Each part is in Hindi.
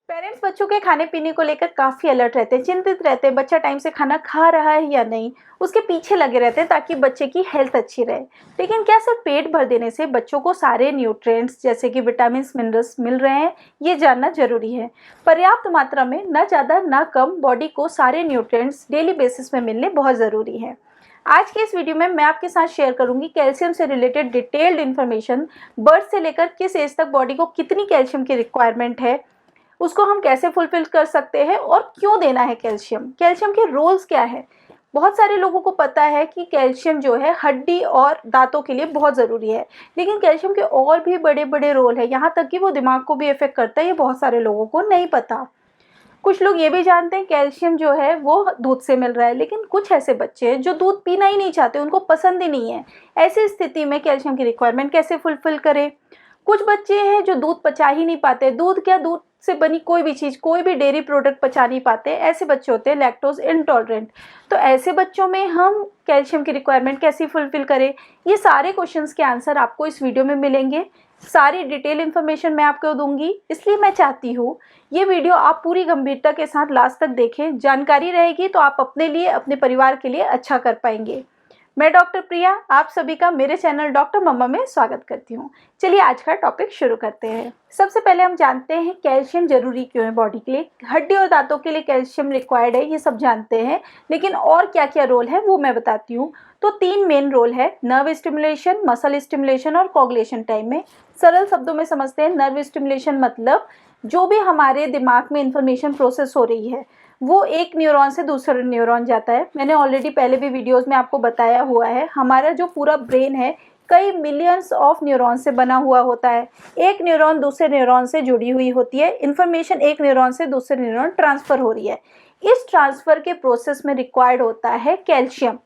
पेरेंट्स बच्चों के खाने पीने को लेकर काफ़ी अलर्ट रहते हैं, चिंतित रहते हैं, बच्चा टाइम से खाना खा रहा है या नहीं, उसके पीछे लगे रहते हैं ताकि बच्चे की हेल्थ अच्छी रहे। लेकिन क्या सिर्फ पेट भर देने से बच्चों को सारे न्यूट्रिएंट्स जैसे कि विटामिन मिनरल्स मिल रहे हैं, ये जानना जरूरी है। पर्याप्त मात्रा में, न ज़्यादा न कम, बॉडी को सारे न्यूट्रिएंट्स डेली बेसिस में मिलने बहुत ज़रूरी है। आज के इस वीडियो में मैं आपके साथ शेयर करूंगी कैल्शियम से रिलेटेड डिटेल्ड इन्फॉर्मेशन। बर्थ से लेकर किस एज तक बॉडी को कितनी कैल्शियम की रिक्वायरमेंट है, उसको हम कैसे फुलफिल कर सकते हैं और क्यों देना है कैल्शियम, कैल्शियम के रोल्स क्या है। बहुत सारे लोगों को पता है कि कैल्शियम जो है हड्डी और दांतों के लिए बहुत ज़रूरी है, लेकिन कैल्शियम के और भी बड़े बड़े रोल है, यहाँ तक कि वो दिमाग को भी इफेक्ट करता है। ये बहुत सारे लोगों को नहीं पता। कुछ लोग ये भी जानते हैं कैल्शियम जो है वो दूध से मिल रहा है, लेकिन कुछ ऐसे बच्चे हैं जो दूध पीना ही नहीं चाहते, उनको पसंद ही नहीं है। ऐसी स्थिति में कैल्शियम की रिक्वायरमेंट कैसे फुलफिल करें। कुछ बच्चे हैं जो दूध पचा ही नहीं पाते, दूध क्या, दूध से बनी कोई भी चीज़, कोई भी डेयरी प्रोडक्ट पचा नहीं पाते, ऐसे बच्चे होते हैं लैक्टोज इंटॉलरेंट। तो ऐसे बच्चों में हम कैल्शियम की रिक्वायरमेंट कैसे फुलफिल करें, ये सारे क्वेश्चंस के आंसर आपको इस वीडियो में मिलेंगे। सारी डिटेल इन्फॉर्मेशन मैं आपको दूंगी, इसलिए मैं चाहती हूँ ये वीडियो आप पूरी गंभीरता के साथ लास्ट तक देखें। जानकारी रहेगी तो आप अपने लिए, अपने परिवार के लिए अच्छा कर पाएंगे। मैं डॉक्टर प्रिया आप सभी का मेरे चैनल डॉक्टर मम्मा में स्वागत करती हूँ। चलिए आज का टॉपिक शुरू करते हैं। सबसे पहले हम जानते हैं कैल्शियम जरूरी क्यों है बॉडी के लिए। हड्डी और दांतों के लिए कैल्शियम रिक्वायर्ड है, ये सब जानते हैं, लेकिन और क्या क्या रोल है वो मैं बताती हूँ। तो 3 मेन रोल है, नर्व स्टिमुलेशन, मसल स्टिमुलेशन और कोगुलेशन टाइम में। सरल शब्दों में समझते हैं। नर्व स्टिमुलेशन मतलब जो भी हमारे दिमाग में इंफॉर्मेशन प्रोसेस हो रही है वो एक न्यूरॉन से दूसरे न्यूरॉन जाता है। मैंने ऑलरेडी पहले भी वीडियोस में आपको बताया हुआ है, हमारा जो पूरा ब्रेन है कई मिलियंस ऑफ न्यूरॉन से बना हुआ होता है। एक न्यूरॉन दूसरे न्यूरॉन से जुड़ी हुई होती है, इन्फॉर्मेशन एक न्यूरॉन से दूसरे न्यूरॉन ट्रांसफ़र हो रही है। इस ट्रांसफ़र के प्रोसेस में रिक्वायर्ड होता है कैल्शियम।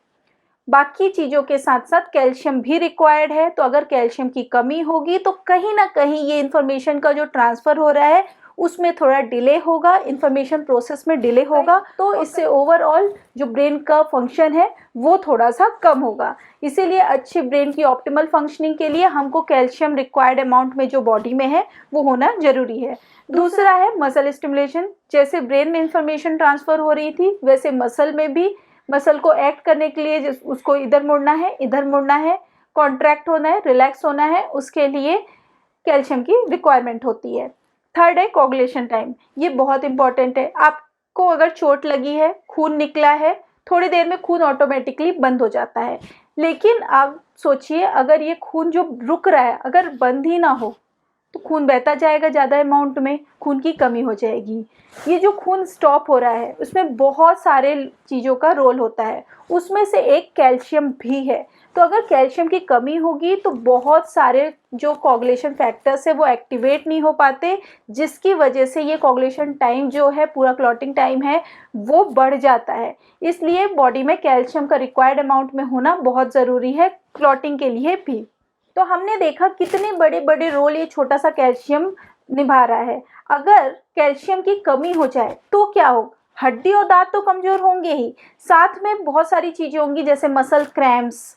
बाकी चीज़ों के साथ साथ कैल्शियम भी रिक्वायर्ड है। तो अगर कैल्शियम की कमी होगी तो कहीं ना कहीं ये इन्फॉर्मेशन का जो ट्रांसफ़र हो रहा है उसमें थोड़ा डिले होगा, इन्फॉर्मेशन प्रोसेस में डिले होगा, तो इससे ओवरऑल जो ब्रेन का फंक्शन है वो थोड़ा सा कम होगा। इसीलिए अच्छे ब्रेन की ऑप्टिमल फंक्शनिंग के लिए हमको कैल्शियम रिक्वायर्ड अमाउंट में जो बॉडी में है वो होना जरूरी है। दूसरा है मसल स्टिमुलेशन। जैसे ब्रेन में इंफॉर्मेशन ट्रांसफ़र हो रही थी वैसे मसल में भी, मसल को एक्ट करने के लिए उसको इधर मुड़ना है, इधर मुड़ना है, कॉन्ट्रैक्ट होना है, रिलैक्स होना है, उसके लिए कैल्शियम की रिक्वायरमेंट होती है। थर्ड है कोगुलेशन टाइम। ये बहुत इंपॉर्टेंट है। आपको अगर चोट लगी है, खून निकला है, थोड़ी देर में खून ऑटोमेटिकली बंद हो जाता है, लेकिन आप सोचिए अगर ये खून जो रुक रहा है अगर बंद ही ना हो तो खून बहता जाएगा, ज़्यादा अमाउंट में खून की कमी हो जाएगी। ये जो खून स्टॉप हो रहा है उसमें बहुत सारे चीज़ों का रोल होता है, उसमें से एक कैल्शियम भी है। तो अगर कैल्शियम की कमी होगी तो बहुत सारे जो कोगुलेशन फैक्टर्स है वो एक्टिवेट नहीं हो पाते, जिसकी वजह से ये कोगुलेशन टाइम जो है, पूरा क्लॉटिंग टाइम है, वो बढ़ जाता है। इसलिए बॉडी में कैल्शियम का रिक्वायर्ड अमाउंट में होना बहुत ज़रूरी है क्लॉटिंग के लिए भी। तो हमने देखा कितने बड़े बड़े रोल ये छोटा सा कैल्शियम निभा रहा है। अगर कैल्शियम की कमी हो जाए तो क्या हो, हड्डी और दांत तो कमज़ोर होंगे ही, साथ में बहुत सारी चीज़ें होंगी जैसे muscle cramps,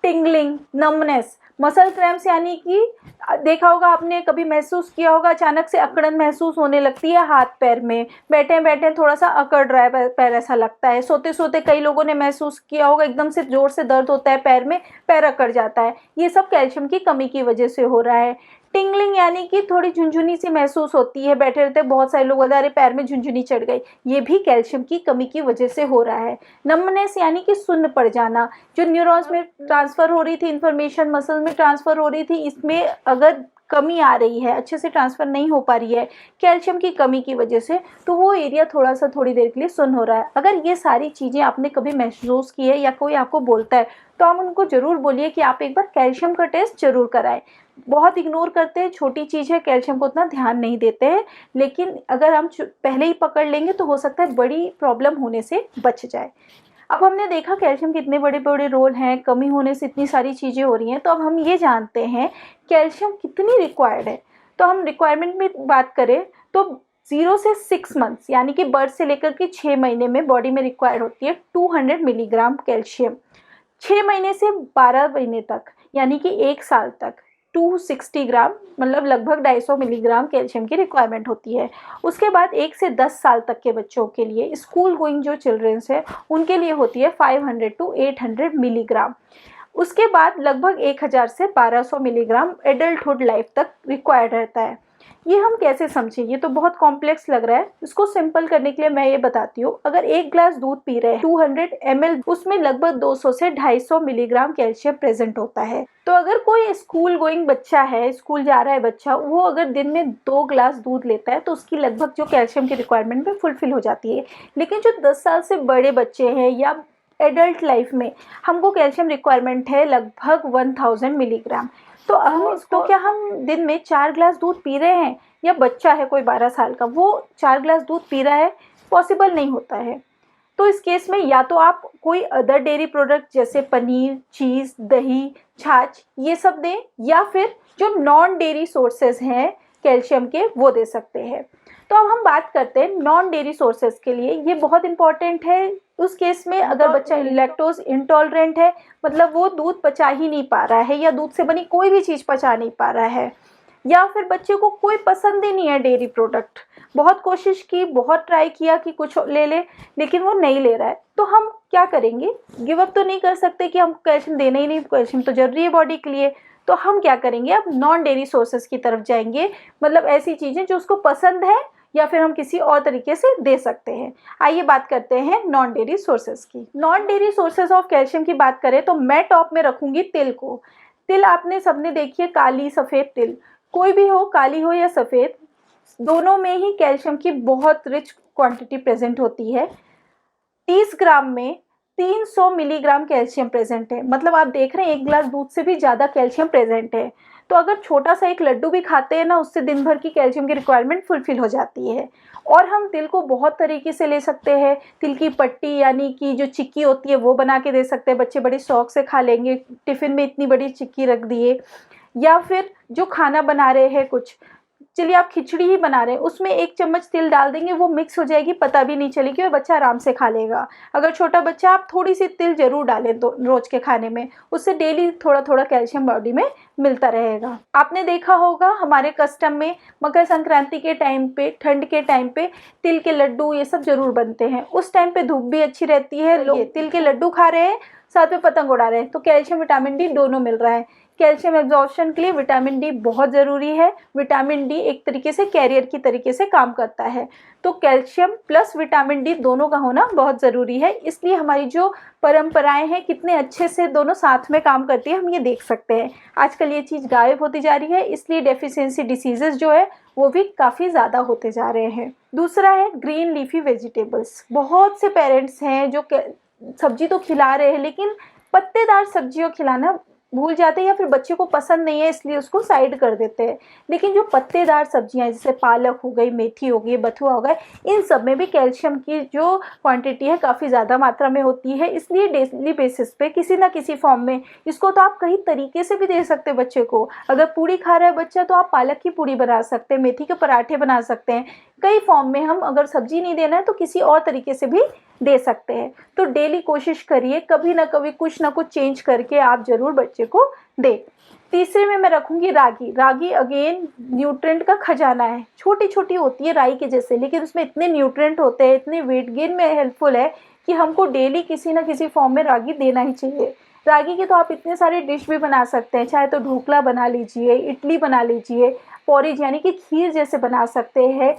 tingling, numbness. Muscle cramps यानी कि देखा होगा आपने, कभी महसूस किया होगा अचानक से अकड़न महसूस होने लगती है हाथ पैर में, बैठे बैठे थोड़ा सा अकड़ रहा है पैर ऐसा लगता है। सोते सोते कई लोगों ने महसूस किया होगा एकदम से ज़ोर से दर्द होता है पैर में, पैर अकड़ जाता है। ये सब कैल्शियम की कमी की वजह से हो रहा है। टिंगलिंग यानी कि थोड़ी झुंझुनी सी महसूस होती है, बैठे रहते बहुत सारे लोग बोलते हैं अरे पैर में झुंझुनी चढ़ गई, ये भी कैल्शियम की कमी की वजह से हो रहा है। नमनेस यानी कि सुन्न पड़ जाना, जो न्यूरॉन्स में ट्रांसफ़र हो रही थी इन्फॉर्मेशन, मसल में ट्रांसफ़र हो रही थी, इसमें अगर कमी आ रही है, अच्छे से ट्रांसफ़र नहीं हो पा रही है कैल्शियम की कमी की वजह से, तो वो एरिया थोड़ा सा थोड़ी देर के लिए सुन्न हो रहा है। अगर ये सारी चीज़ें आपने कभी महसूस की है या कोई आपको बोलता है तो आप उनको ज़रूर बोलिए कि आप एक बार कैल्शियम का टेस्ट ज़रूर कराएं। बहुत इग्नोर करते हैं, छोटी चीज़ है, कैल्शियम को उतना ध्यान नहीं देते हैं, लेकिन अगर हम पहले ही पकड़ लेंगे तो हो सकता है बड़ी प्रॉब्लम होने से बच जाए। अब हमने देखा कैल्शियम के इतने बड़े बड़े रोल हैं, कमी होने से इतनी सारी चीज़ें हो रही हैं, तो अब हम ये जानते हैं कैल्शियम कितनी रिक्वायर्ड है। तो हम रिक्वायरमेंट में बात करें तो 0 से 6 मंथ्स यानी कि बर्थ से लेकर के 6 महीने में बॉडी में रिक्वायर्ड होती है 200 मिलीग्राम कैल्शियम। 6 महीने से 12 महीने तक यानी कि 1 साल तक 260 ग्राम, मतलब लगभग 250 मिलीग्राम कैल्शियम की रिक्वायरमेंट होती है। उसके बाद 1 से 10 साल तक के बच्चों के लिए, स्कूल गोइंग जो चिल्ड्रंस है उनके लिए होती है 500 टू 800 मिलीग्राम। उसके बाद लगभग 1000 से 1200 मिलीग्राम एडल्टहुड लाइफ तक रिक्वायर्ड रहता है। ये हम कैसे समझें, ये तो बहुत कॉम्प्लेक्स लग रहा है। इसको सिंपल करने के लिए मैं ये बताती हूँ, अगर 1 ग्लास दूध पी रहे हैं 200 ml, उसमें लगभग 200 से 250 मिलीग्राम कैल्शियम प्रेजेंट होता है। तो अगर कोई स्कूल गोइंग बच्चा है, स्कूल जा रहा है बच्चा, वो अगर दिन में 2 ग्लास दूध लेता है तो उसकी लगभग जो कैल्शियम की रिक्वायरमेंट में फुलफिल हो जाती है। लेकिन जो 10 साल से बड़े बच्चे हैं या एडल्ट लाइफ में, हमको कैल्शियम रिक्वायरमेंट है लगभग 1000 मिलीग्राम। तो हम इसको, क्या हम दिन में 4 ग्लास दूध पी रहे हैं, या बच्चा है कोई 12 साल का वो 4 ग्लास दूध पी रहा है, पॉसिबल नहीं होता है। तो इस केस में या तो आप कोई अदर डेयरी प्रोडक्ट जैसे पनीर, चीज़, दही, छाछ ये सब दें, या फिर जो नॉन डेयरी सोर्सेज हैं कैल्शियम के वो दे सकते हैं। तो अब हम बात करते हैं नॉन डेयरी सोर्सेज के लिए, ये बहुत इंपॉर्टेंट है। उस केस में अगर बच्चा लैक्टोज इंटॉलरेंट है, मतलब वो दूध पचा ही नहीं पा रहा है या दूध से बनी कोई भी चीज़ पचा नहीं पा रहा है, या फिर बच्चे को कोई पसंद ही नहीं है डेयरी प्रोडक्ट, बहुत कोशिश की, बहुत ट्राई किया कि कुछ ले ले, लेकिन वो नहीं ले रहा है, तो हम क्या करेंगे, गिव अप तो नहीं कर सकते कि हम कैल्शियम देना ही नहीं, कैल्शियम तो जरूरी है बॉडी के लिए। तो हम क्या करेंगे, अब नॉन डेयरी सोर्सेज की तरफ जाएंगे, मतलब ऐसी चीज़ें जो उसको पसंद है या फिर हम किसी और तरीके से दे सकते हैं। आइए बात करते हैं नॉन डेयरी सोर्सेज की। Non dairy sources of calcium की बात करें तो मैं टॉप में रखूंगी तिल को। तिल आपने सबने देखी है, काली सफ़ेद तिल, कोई भी हो, काली हो या सफ़ेद, दोनों में ही कैल्शियम की बहुत रिच क्वांटिटी प्रेजेंट होती है। 30 ग्राम में 300 मिलीग्राम कैल्शियम प्रेजेंट है, मतलब आप देख रहे हैं 1 ग्लास दूध से भी ज़्यादा कैल्शियम प्रेजेंट है। तो अगर छोटा सा एक लड्डू भी खाते हैं ना, उससे दिन भर की कैल्शियम की रिक्वायरमेंट फुलफिल हो जाती है। और हम तिल को बहुत तरीके से ले सकते हैं। तिल की पट्टी यानी कि जो चिक्की होती है वो बना के दे सकते हैं, बच्चे बड़े शौक से खा लेंगे, टिफ़िन में इतनी बड़ी चिक्की रख दिए। या फिर जो खाना बना रहे हैं कुछ, चलिए आप खिचड़ी ही बना रहे हैं, उसमें 1 चम्मच तिल डाल देंगे, वो मिक्स हो जाएगी, पता भी नहीं चलेगी और बच्चा आराम से खा लेगा। अगर छोटा बच्चा, आप थोड़ी सी तिल जरूर डालें तो रोज के खाने में, उससे डेली थोड़ा थोड़ा कैल्शियम बॉडी में मिलता रहेगा। आपने देखा होगा हमारे कस्टम में मकर संक्रांति के टाइम पे, ठंड के टाइम पे तिल के लड्डू ये सब जरूर बनते हैं। उस टाइम पे धूप भी अच्छी रहती है, लोग तिल के लड्डू खा रहे हैं, साथ में पतंग उड़ा रहे हैं, तो कैल्शियम विटामिन डी दोनों मिल रहा है। कैल्शियम एब्जॉर्प्शन के लिए विटामिन डी बहुत ज़रूरी है। विटामिन डी एक तरीके से कैरियर की तरीके से काम करता है, तो कैल्शियम प्लस विटामिन डी दोनों का होना बहुत ज़रूरी है। इसलिए हमारी जो परंपराएं हैं कितने अच्छे से दोनों साथ में काम करती है, हम ये देख सकते हैं। आजकल ये चीज़ गायब होती जा रही है, इसलिए डेफिशिएंसी डिसीजेज जो है वो भी काफ़ी ज़्यादा होते जा रहे हैं। दूसरा है ग्रीन लीफी वेजिटेबल्स। बहुत से पेरेंट्स हैं जो सब्जी तो खिला रहे हैं लेकिन पत्तेदार सब्जियों खिलाना भूल जाते हैं, या फिर बच्चे को पसंद नहीं है इसलिए उसको साइड कर देते हैं। लेकिन जो पत्तेदार सब्जियां जैसे पालक हो गई, मेथी हो गई, बथुआ हो गए, इन सब में भी कैल्शियम की जो क्वांटिटी है काफ़ी ज़्यादा मात्रा में होती है। इसलिए डेली बेसिस पे किसी ना किसी फॉर्म में, इसको तो आप कई तरीके से भी दे सकते हैं बच्चे को। अगर पूड़ी खा रहा है बच्चा तो आप पालक की पूड़ी बना सकते हैं, मेथी के पराठे बना सकते हैं। कई फॉर्म में, हम अगर सब्जी नहीं देना है तो किसी और तरीके से भी दे सकते हैं। तो डेली कोशिश करिए, कभी ना कभी कुछ ना कुछ चेंज करके आप ज़रूर बच्चे को दें। तीसरे में मैं रखूँगी रागी। रागी अगेन न्यूट्रेंट का खजाना है, छोटी छोटी होती है राई के जैसे, लेकिन उसमें इतने न्यूट्रेंट होते हैं, इतने वेट गेन में हेल्पफुल है कि हमको डेली किसी ना किसी फॉर्म में रागी देना ही चाहिए। रागी के तो आप इतने सारे डिश भी बना सकते हैं, चाहे तो ढोकला बना लीजिए, इडली बना लीजिए, पोरिज यानी कि खीर जैसे बना सकते हैं।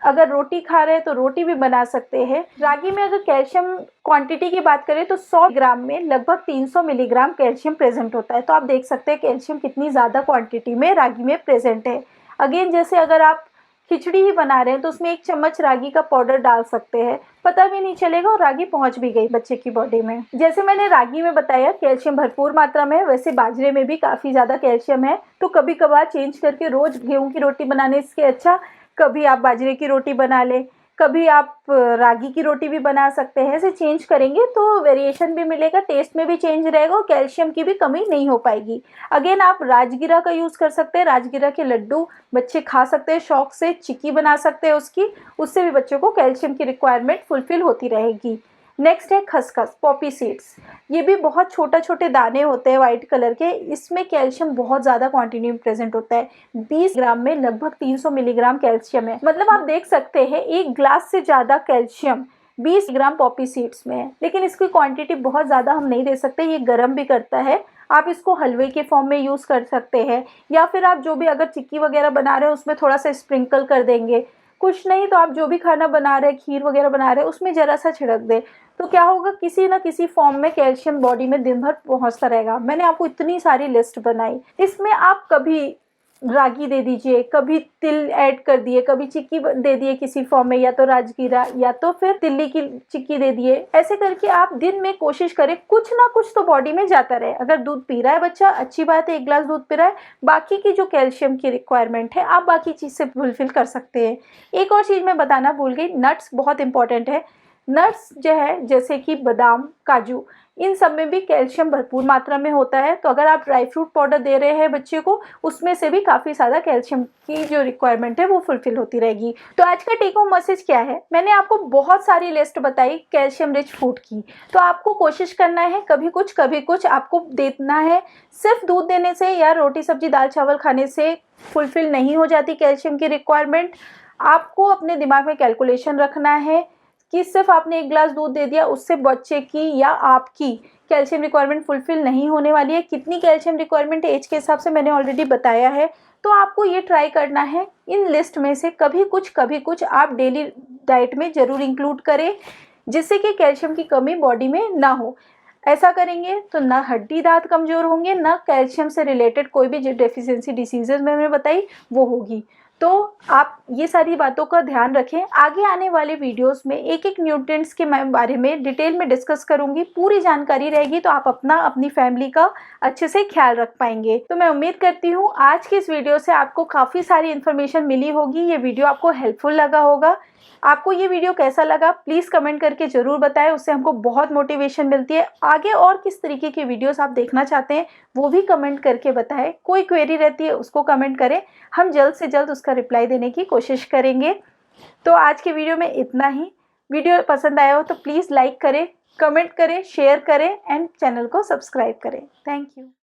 अगर रोटी खा रहे हैं तो रोटी भी बना सकते हैं। रागी में अगर कैल्शियम क्वांटिटी की बात करें तो 100 ग्राम में लगभग 300 मिलीग्राम कैल्शियम प्रेजेंट होता है। तो आप देख सकते हैं कैल्शियम कितनी ज़्यादा क्वांटिटी में रागी में प्रेजेंट है। अगेन जैसे अगर आप खिचड़ी ही बना रहे हैं तो उसमें 1 चम्मच रागी का पाउडर डाल सकते हैं, पता भी नहीं चलेगा और रागी पहुंच भी गई बच्चे की बॉडी में। जैसे मैंने रागी में बताया कैल्शियम भरपूर मात्रा में है, वैसे बाजरे में भी काफ़ी ज़्यादा कैल्शियम है। तो कभी कभार चेंज करके, रोज़ गेहूँ की रोटी बनाने से अच्छा कभी आप बाजरे की रोटी बना लें, कभी आप रागी की रोटी भी बना सकते हैं। ऐसे चेंज करेंगे तो वेरिएशन भी मिलेगा, टेस्ट में भी चेंज रहेगा और कैल्शियम की भी कमी नहीं हो पाएगी। अगेन आप राजगिरा का यूज़ कर सकते हैं, राजगिरा के लड्डू बच्चे खा सकते हैं शौक से, चिक्की बना सकते हैं उसकी, उससे भी बच्चों को कैल्शियम की रिक्वायरमेंट फुलफिल होती रहेगी। नेक्स्ट है खसखस, पॉपी सीड्स। ये भी बहुत छोटे दाने होते हैं वाइट कलर के। इसमें कैल्शियम बहुत ज़्यादा क्वांटिटी में प्रेजेंट होता है। 20 ग्राम में लगभग 300 मिलीग्राम कैल्शियम है। मतलब आप देख सकते हैं एक ग्लास से ज़्यादा कैल्शियम 20 ग्राम पॉपी सीड्स में है। लेकिन इसकी क्वांटिटी बहुत ज़्यादा हम नहीं दे सकते, ये गर्म भी करता है। आप इसको हलवे के फॉर्म में यूज़ कर सकते हैं, या फिर आप जो भी अगर चिक्की वगैरह बना रहे हैं उसमें थोड़ा सा स्प्रिंकल कर देंगे। कुछ नहीं तो आप जो भी खाना बना रहे हैं, खीर वगैरह बना रहे हैं, उसमें ज़रा सा छिड़क दें, तो क्या होगा, किसी ना किसी फॉर्म में कैल्शियम बॉडी में दिन भर पहुंचता रहेगा। मैंने आपको इतनी सारी लिस्ट बनाई। इसमें आप कभी रागी दे दीजिए, कभी तिल ऐड कर दिए, कभी चिक्की दे दिए किसी फॉर्म में, या तो राजगीरा या तो फिर तिल्ली की चिक्की दे दिए। ऐसे करके आप दिन में कोशिश करें कुछ ना कुछ तो बॉडी में जाता रहे। अगर दूध पी रहा है बच्चा, अच्छी बात है, 1 ग्लास दूध पी रहा है, बाकी की जो कैल्शियम की रिक्वायरमेंट है आप बाकी चीज़ से फुलफिल कर सकते हैं। एक और चीज़ मैं बताना भूल गई, नट्स बहुत इंपॉर्टेंट है। नट्स जो है जैसे कि बादाम, काजू, इन सब में भी कैल्शियम भरपूर मात्रा में होता है। तो अगर आप ड्राई फ्रूट पाउडर दे रहे हैं बच्चे को, उसमें से भी काफ़ी ज़्यादा कैल्शियम की जो रिक्वायरमेंट है वो फुलफिल होती रहेगी। तो आज का टेक होम मैसेज क्या है, मैंने आपको बहुत सारी लिस्ट बताई कैल्शियम रिच फूड की। तो आपको कोशिश करना है कभी कुछ आपको देना है। सिर्फ दूध देने से या रोटी सब्जी दाल चावल खाने से फुलफिल नहीं हो जाती कैल्शियम की रिक्वायरमेंट। आपको अपने दिमाग में कैलकुलेशन रखना है कि सिर्फ आपने 1 ग्लास दूध दे दिया, उससे बच्चे की या आपकी कैल्शियम रिक्वायरमेंट फुलफिल नहीं होने वाली है। कितनी कैल्शियम रिक्वायरमेंट है एज के हिसाब से मैंने ऑलरेडी बताया है। तो आपको ये ट्राई करना है, इन लिस्ट में से कभी कुछ आप डेली डाइट में ज़रूर इंक्लूड करें, जिससे कि कैल्शियम की कमी बॉडी में ना हो। ऐसा करेंगे तो ना हड्डी दांत कमज़ोर होंगे, ना कैल्शियम से रिलेटेड कोई भी जो डेफिशिएंसी डिसीजेज मैंने बताई वो होगी। तो आप ये सारी बातों का ध्यान रखें। आगे आने वाले वीडियोस में एक न्यूट्रिएंट्स के बारे में डिटेल में डिस्कस करूंगी, पूरी जानकारी रहेगी, तो आप अपनी फैमिली का अच्छे से ख्याल रख पाएंगे। तो मैं उम्मीद करती हूँ आज की इस वीडियो से आपको काफ़ी सारी इन्फॉर्मेशन मिली होगी। ये वीडियो आपको हेल्पफुल लगा होगा। आपको ये वीडियो कैसा लगा प्लीज़ कमेंट करके ज़रूर बताएं, उससे हमको बहुत मोटिवेशन मिलती है। आगे और किस तरीके की वीडियोस आप देखना चाहते हैं वो भी कमेंट करके बताएं। कोई क्वेरी रहती है उसको कमेंट करें, हम जल्द से जल्द उसका रिप्लाई देने की कोशिश करेंगे। तो आज के वीडियो में इतना ही। वीडियो पसंद आया हो तो प्लीज़ लाइक करें, कमेंट करें, शेयर करें एंड चैनल को सब्सक्राइब करें। Thank you.